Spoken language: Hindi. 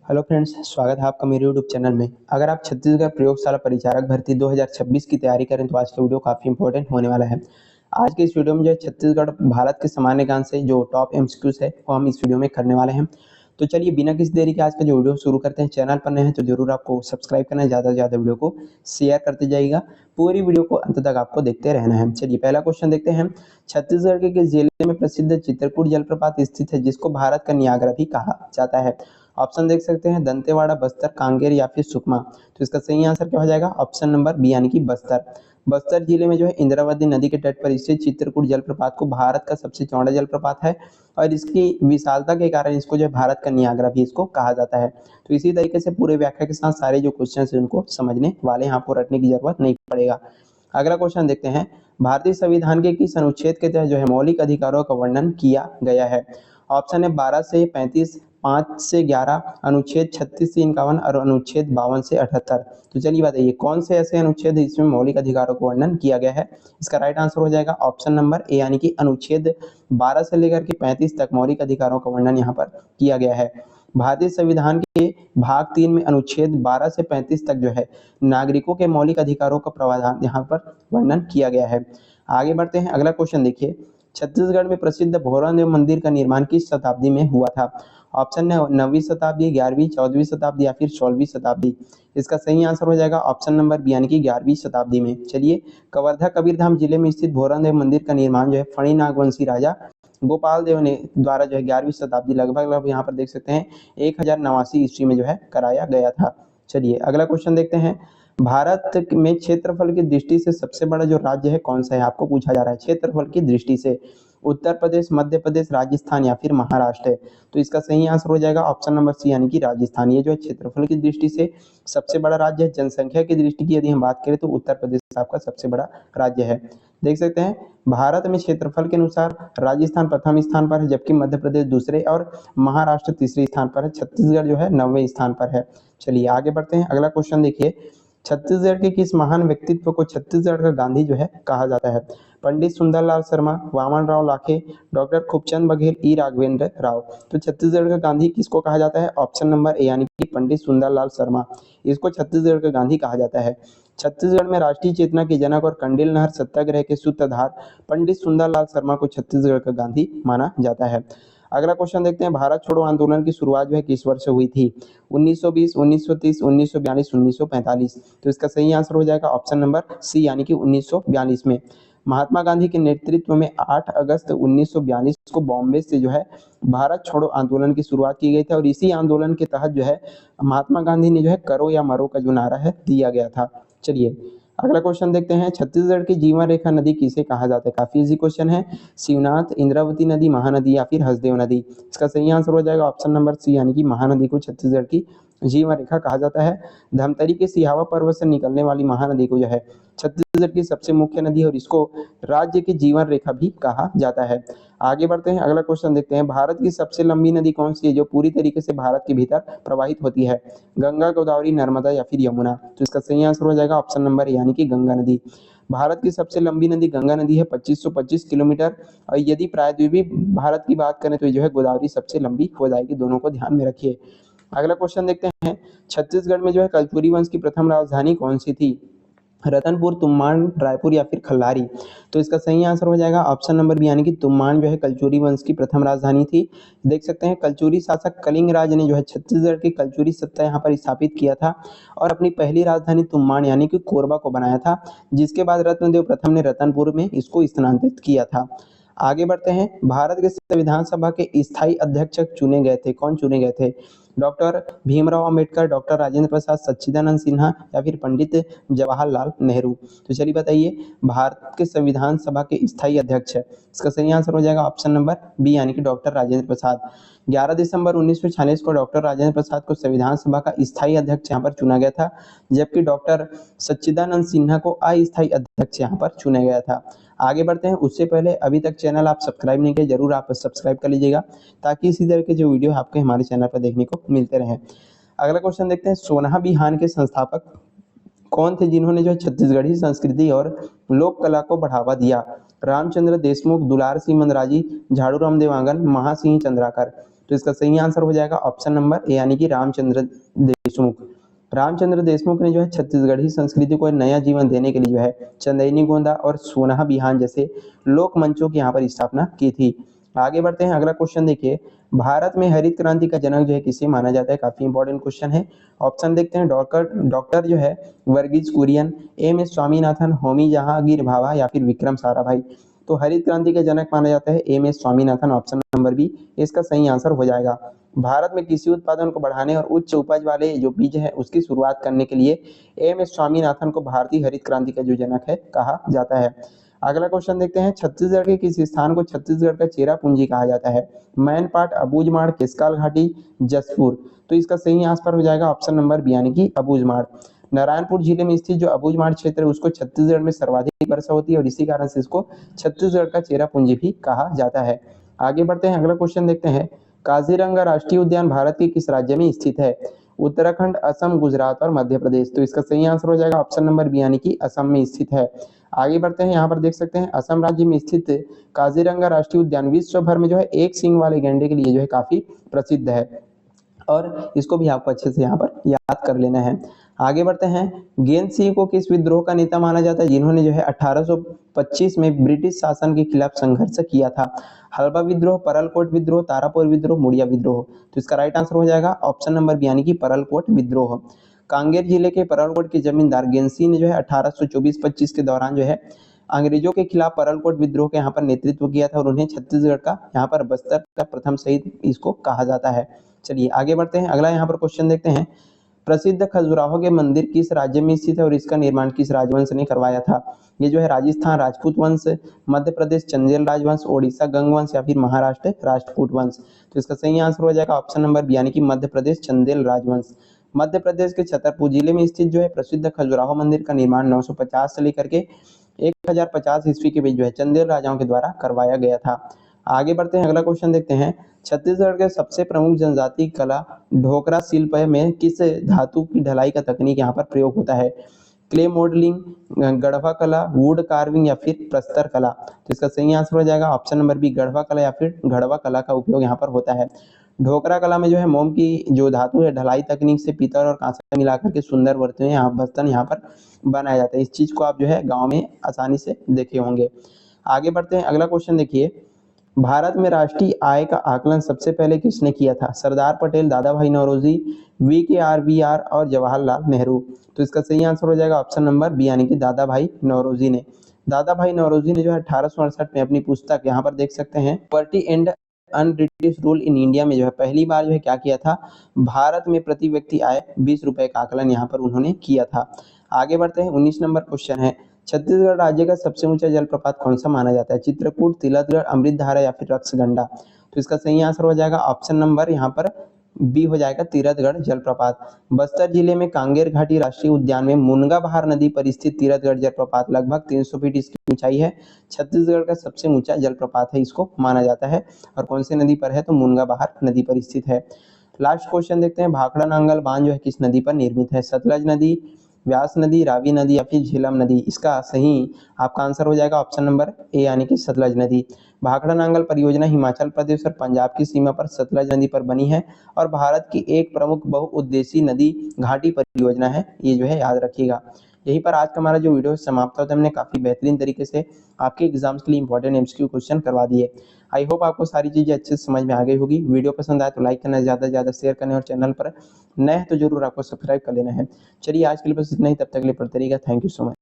हेलो फ्रेंड्स, स्वागत है आपका मेरे यूट्यूब चैनल में। अगर आप छत्तीसगढ़ प्रयोगशाला परिचारक भर्ती 2026 की तैयारी करें तो आज का वीडियो काफ़ी इंपॉर्टेंट होने वाला है। आज के इस वीडियो में जो है छत्तीसगढ़ भारत के सामान्य ज्ञान से जो टॉप एमसीक्यूज है वो हम इस वीडियो में करने वाले हैं। तो चलिए बिना किसी देरी के आज का जो वीडियो शुरू करते हैं। चैनल पर नए हैं तो जरूर आपको सब्सक्राइब करना है, ज़्यादा से ज़्यादा वीडियो को शेयर करते जाइएगा। पूरी वीडियो को अंत तक आपको देखते रहना है। चलिए पहला क्वेश्चन देखते हैं। छत्तीसगढ़ के किस जिले में प्रसिद्ध चित्रकूट जलप्रपात स्थित है जिसको भारत का नियाग्रा भी कहा जाता है? ऑप्शन देख सकते हैं दंतेवाड़ा, बस्तर, कांकेर या फिर सुकमा। तो इसका सही आंसर क्या हो जाएगा? ऑप्शन नंबर बी यानी कि बस्तर। बस्तर जिले में जो है इंद्रावती नदी के तट पर स्थित चित्रकूट जलप्रपात को भारत का सबसे चौड़ा जलप्रपात है और इसकी विशालता के कारण इसको जो है भारत का नियाग्रा भी इसको कहा जाता है। तो इसी तरीके से पूरे व्याख्या के साथ सारे जो क्वेश्चन है उनको समझने वाले हैं, आपको रटने की जरूरत नहीं पड़ेगा। अगला क्वेश्चन देखते हैं। भारतीय संविधान के किस अनुच्छेद के तहत जो है मौलिक अधिकारों का वर्णन किया गया है? ऑप्शन है 12 से 35, 5 से 11, अनुच्छेद 36 से 51 और अनुच्छेद 52 से 78। तो चलिए बताइए कौन से ऐसे अनुच्छेद है जिसमें मौलिक अधिकारों का वर्णन किया गया है? इसका राइट आंसर हो जाएगा ऑप्शन नंबर ए यानी कि अनुच्छेद 12 से लेकर के 35 तक मौलिक अधिकारों का वर्णन यहाँ पर किया गया है। भारतीय संविधान के भाग 3 में अनुच्छेद 12 से 35 तक जो है नागरिकों के मौलिक अधिकारों का प्रावधान यहाँ पर वर्णन किया गया है। आगे बढ़ते हैं। अगला क्वेश्चन देखिए। छत्तीसगढ़ में प्रसिद्ध भोरादेव मंदिर का निर्माण किस शताब्दी में हुआ था? ऑप्शन है 9वीं शताब्दी, 11वीं, 14वीं शताब्दी या फिर 16वीं शताब्दी। इसका सही आंसर हो जाएगा ऑप्शन नंबर बी यानी कि 11वीं शताब्दी में। चलिए, कवर्धा कबीरधाम जिले में स्थित भोरादेव मंदिर का निर्माण जो है फणी नागवंशी राजा गोपाल देव ने द्वारा जो है 11वीं शताब्दी लगभग यहाँ पर देख सकते हैं 1089 ईस्वी में जो है कराया गया था। चलिए अगला क्वेश्चन देखते हैं। भारत में क्षेत्रफल की दृष्टि से सबसे बड़ा जो राज्य है कौन सा है? आपको पूछा जा रहा है क्षेत्रफल की दृष्टि से। उत्तर प्रदेश, मध्य प्रदेश, राजस्थान या फिर महाराष्ट्र है। तो इसका सही आंसर हो जाएगा ऑप्शन नंबर सी यानी कि राजस्थान। ये जो है क्षेत्रफल की दृष्टि से सबसे बड़ा राज्य है। जनसंख्या की दृष्टि की यदि हम बात करें तो उत्तर प्रदेश आपका सबसे बड़ा राज्य है। देख सकते हैं भारत में क्षेत्रफल के अनुसार राजस्थान प्रथम स्थान पर है, जबकि मध्य प्रदेश दूसरे और महाराष्ट्र तीसरे स्थान पर है। छत्तीसगढ़ जो है 9वें स्थान पर है। चलिए आगे बढ़ते हैं। अगला क्वेश्चन देखिए। छत्तीसगढ़ के किस महान व्यक्तित्व को छत्तीसगढ़ का गांधी जो है कहा जाता है? पंडित सुंदरलाल शर्मा, वामन राव लाखे, डॉक्टर खूबचंद बघेल, ई राघवेंद्र राव। तो छत्तीसगढ़ का गांधी किसको कहा जाता है? ऑप्शन नंबर ए यानी कि पंडित सुंदरलाल शर्मा, इसको छत्तीसगढ़ का गांधी कहा जाता है। छत्तीसगढ़ में राष्ट्रीय चेतना की जनक और कंडेल नहर सत्याग्रह के सूत्रधार पंडित सुंदरलाल शर्मा को छत्तीसगढ़ का गांधी माना जाता है। अगला क्वेश्चन देखते हैं। भारत छोड़ो आंदोलन की शुरुआत जो है किस वर्ष से हुई थी? 1920, 1930, 1942, 1945। तो इसका सही आंसर हो जाएगा ऑप्शन नंबर सी यानी कि 1942 में। महात्मा गांधी के नेतृत्व में 8 अगस्त 1942 को बॉम्बे से जो है भारत छोड़ो आंदोलन की शुरुआत की गई थी और इसी आंदोलन के तहत जो है महात्मा गांधी ने जो है करो या मरो का जो नारा है दिया गया था। चलिए अगला क्वेश्चन देखते हैं। छत्तीसगढ़ की जीवन रेखा नदी किसे कहा जाता है? काफी इजी क्वेश्चन है। शिवनाथ, इंद्रावती नदी, महानदी या फिर हसदेव नदी। इसका सही आंसर हो जाएगा ऑप्शन नंबर सी यानी कि महानदी को छत्तीसगढ़ की जीवन रेखा कहा जाता है। धमतरी के सिहावा पर्वत से निकलने वाली महानदी को जो है छत्तीसगढ़ की सबसे मुख्य नदी है और इसको राज्य की जीवन रेखा भी कहा जाता है। आगे बढ़ते हैं। अगला क्वेश्चन देखते हैं। भारत की सबसे लंबी नदी कौन सी है जो पूरी तरीके से भारत के भीतर प्रवाहित होती है? गंगा, गोदावरी, नर्मदा या फिर यमुना। तो इसका सही आंसर हो जाएगा ऑप्शन नंबर यानी कि गंगा नदी। भारत की सबसे लंबी नदी गंगा नदी है 2525 किलोमीटर और यदि प्रायद्वीपीय भारत की बात करें तो ये जो है गोदावरी सबसे लंबी हो जाएगी। दोनों को ध्यान में रखिए। अगला क्वेश्चन देखते हैं। छत्तीसगढ़ में जो है कलचुरी वंश की प्रथम राजधानी कौन सी थी? रतनपुर, तुम्बाड़, रायपुर या फिर खल्लारी। तो इसका सही आंसर हो जाएगा ऑप्शन नंबर बी यानी कि तुम्बाड़ जो है कलचुरी वंश की प्रथम राजधानी थी। देख सकते हैं कलचुरी शासक कलिंग राज ने जो है छत्तीसगढ़ की कलचुरी सत्ता यहाँ पर स्थापित किया था और अपनी पहली राजधानी तुम्बाड़ यानी कि कोरबा को बनाया था, जिसके बाद रत्नदेव प्रथम ने रतनपुर में इसको स्थानांतरित किया था। आगे बढ़ते हैं। भारत के संविधान सभा के स्थायी अध्यक्ष चुने गए थे, कौन चुने गए थे? डॉक्टर भीमराव अंबेडकर, डॉक्टर राजेंद्र प्रसाद, सच्चिदानंद सिन्हा या फिर पंडित जवाहरलाल नेहरू। तो चलिए बताइए भारत के संविधान सभा के स्थायी अध्यक्ष, इसका सही आंसर हो जाएगा ऑप्शन नंबर बी यानी कि डॉक्टर राजेंद्र प्रसाद। 11 दिसंबर 1946 को डॉक्टर राजेंद्र प्रसाद को संविधान सभा का स्थायी अध्यक्ष यहाँ पर चुना गया था, जबकि डॉक्टर सच्चिदानंद सिन्हा को अस्थायी अध्यक्ष यहाँ पर चुना गया था। आगे बढ़ते हैं। उससे पहले अभी तक चैनल आप सब्सक्राइब नहीं किए, जरूर आप सब्सक्राइब कर लीजिएगा ताकि इसी तरह के जो वीडियो आपको हमारे चैनल पर देखने को मिलते रहे। अगला क्वेश्चन देखते हैं। सोनहा बिहान के संस्थापक कौन थे जिन्होंने जो छत्तीसगढ़ी संस्कृति और लोक कला को बढ़ावा दिया? रामचंद्र देशमुख, दुलार सिंह मंदराजी, झाड़ू राम देवांगन, महासिंह चंद्राकर। तो इसका सही आंसर हो जाएगा ऑप्शन नंबर ए यानी कि रामचंद्र देशमुख। रामचंद्र देशमुख ने जो है छत्तीसगढ़ी संस्कृति को नया जीवन देने के लिए जो है चंदेनी गोंदा और सोना बिहान जैसे लोक मंचों की यहाँ पर स्थापना की थी। आगे बढ़ते हैं, अगला क्वेश्चन देखिए, भारत में हरित क्रांति का जनक जो है किसे माना जाता है? काफी इंपॉर्टेंट क्वेश्चन है। ऑप्शन देखते हैं, डॉक्टर जो है वर्गीज कुरियन, एम एस स्वामीनाथन, होमी जहांगीर भाभा या फिर विक्रम साराभाई। तो हरित क्रांति के जनक माना जाता है M S Swaminathan, option number B इसका सही आंसर हो जाएगा। भारत में कृषि उत्पादन को बढ़ाने और उच्च उपज वाले जो बीज है उसकी शुरुआत करने के लिए एम एस स्वामीनाथन को भारतीय हरित क्रांति का जो जनक है कहा जाता है। अगला क्वेश्चन देखते हैं, छत्तीसगढ़ के किस स्थान को छत्तीसगढ़ का चेरा पूंजी कहा जाता है? मैनपाट, अबूझमाड़, केसकाल घाटी, जसपुर। तो इसका सही आंसर हो जाएगा ऑप्शन नंबर बी यानी कि अबूझमाड़। नारायणपुर जिले में स्थित जो अबूझमाड़ क्षेत्र है उसको छत्तीसगढ़ में सर्वाधिक वर्षा होती है और इसी कारण से इसको छत्तीसगढ़ का चेरा पूंजी भी कहा जाता है। आगे बढ़ते हैं, अगला क्वेश्चन देखते हैं, काजीरंगा राष्ट्रीय उद्यान भारत के किस राज्य में स्थित है? उत्तराखंड, असम, गुजरात और मध्य प्रदेश। तो इसका सही आंसर हो जाएगा ऑप्शन नंबर बी यानी कि असम में स्थित है। आगे बढ़ते हैं, यहाँ पर देख सकते हैं असम राज्य में स्थित काजीरंगा राष्ट्रीय उद्यान विश्व भर में जो है एक सींग वाले गैंडे के लिए जो है काफी प्रसिद्ध है और इसको भी आपको अच्छे से यहाँ पर याद कर लेना है। आगे बढ़ते हैं, गेंद सिंह को किस विद्रोह का नेता माना जाता है जिन्होंने जो है 1825 में ब्रिटिश शासन के खिलाफ संघर्ष किया था? हल्बा विद्रोह, परलकोट विद्रोह, तारापुर विद्रोह, मुड़िया विद्रोह। तो इसका राइट आंसर हो जाएगा ऑप्शन नंबर बी यानी कि परलकोट विद्रोह। कांगेर जिले के परलकोट के जमींदार गेंद सिंह ने जो है 1824-25 के दौरान जो है अंग्रेजों के खिलाफ परलकोट विद्रोह के यहाँ पर नेतृत्व किया था और उन्हें छत्तीसगढ़ का यहाँ पर बस्तर का प्रथम शहीद इसको कहा जाता है। चलिए आगे बढ़ते हैं, अगला यहाँ पर क्वेश्चन देखते हैं, प्रसिद्ध खजुराहो के मंदिर किस राज्य में स्थित है और इसका निर्माण किस राजवंश ने करवाया था? ये जो है राजस्थान राजपूत वंश, मध्य प्रदेश चंदेल राजवंश, ओडिशा गंग वंश या फिर महाराष्ट्र राजपूत वंश। तो इसका सही आंसर हो जाएगा ऑप्शन नंबर बी यानी कि मध्य प्रदेश चंदेल राजवंश। मध्य प्रदेश के छतरपुर जिले में स्थित जो है प्रसिद्ध खजुराहो मंदिर का निर्माण 950 से लेकर के 1050 ईस्वी के बीच जो है चंदेल राजाओं के द्वारा करवाया गया था। आगे बढ़ते हैं, अगला क्वेश्चन देखते हैं, छत्तीसगढ़ के सबसे प्रमुख जनजाति कला ढोकरा शिल्प में किस धातु की ढलाई का तकनीक यहाँ पर प्रयोग होता है? क्ले मॉडलिंग, गढ़वा कला, वुड कार्विंग या फिर प्रस्तर कला। तो इसका सही आंसर हो जाएगा ऑप्शन नंबर बी गढ़वा कला या फिर गढ़वा कला का उपयोग यहाँ पर होता है। ढोकरा कला में जो है मोम की जो धातु है ढलाई तकनीक से पीतल और कांसा मिलाकर के सुंदर बर्तन यहाँ पर बनाया जाता है। इस चीज को आप जो है गाँव में आसानी से देखे होंगे। आगे बढ़ते हैं, अगला क्वेश्चन देखिए, भारत में राष्ट्रीय आय का आकलन सबसे पहले किसने किया था? सरदार पटेल, दादा भाई नौरोजी, VKR और जवाहरलाल नेहरू। तो इसका सही आंसर हो जाएगा ऑप्शन नंबर बी यानी कि दादा भाई नौरोजी ने। दादा भाई नौरोजी ने जो है 1868 में अपनी पुस्तक यहाँ पर देख सकते हैं property and un-British rule in India में जो है पहली बार जो है क्या किया था, भारत में प्रति व्यक्ति आय 20 रुपए का आकलन यहाँ पर उन्होंने किया था। आगे बढ़ते हैं, 19 नंबर क्वेश्चन है, छत्तीसगढ़ राज्य का सबसे ऊंचा जलप्रपात कौन सा माना जाता है? चित्रकूट, तिलकगढ़, अमृतधारा या फिर रक्सगंडा। तो इसका सही आंसर हो जाएगा ऑप्शन नंबर यहाँ पर बी हो जाएगा तीरथगढ़ जलप्रपात। बस्तर जिले में कांगेर घाटी राष्ट्रीय उद्यान में मुनगा बहार नदी पर स्थित तीरथगढ़ जलप्रपात लगभग 300 फीट इसकी ऊंचाई है। छत्तीसगढ़ का सबसे ऊंचा जलप्रपात है, इसको माना जाता है और कौन सी नदी पर है? तो मुनगा बहार नदी पर स्थित है। लास्ट क्वेश्चन देखते हैं, भाखड़ा नांगल बांध जो है किस नदी पर निर्मित है? सतलज नदी, व्यास नदी, रावी नदी या फिर झेलम नदी। इसका सही आपका आंसर हो जाएगा ऑप्शन नंबर ए यानी कि सतलज नदी। भाखड़ा नांगल परियोजना हिमाचल प्रदेश और पंजाब की सीमा पर सतलज नदी पर बनी है और भारत की एक प्रमुख बहुउद्देशीय नदी घाटी परियोजना है, ये जो है याद रखिएगा। यहीं पर आज का हमारा जो वीडियो समाप्त होता है, हमने काफी बेहतरीन तरीके से आपके एग्जाम्स के लिए इंपॉर्टेंट MCQ क्वेश्चन करवा दिए। आई होप आपको सारी चीजें अच्छे से समझ में आ गई होगी। वीडियो पसंद आए तो लाइक करना, ज्यादा से ज्यादा शेयर करना और चैनल पर नए हैं तो जरूर आपको सब्सक्राइब कर लेना है। चलिए आज के लिए बस इतना ही, तब तक के लिए पढ़ते रहिएगा। Thank you so much.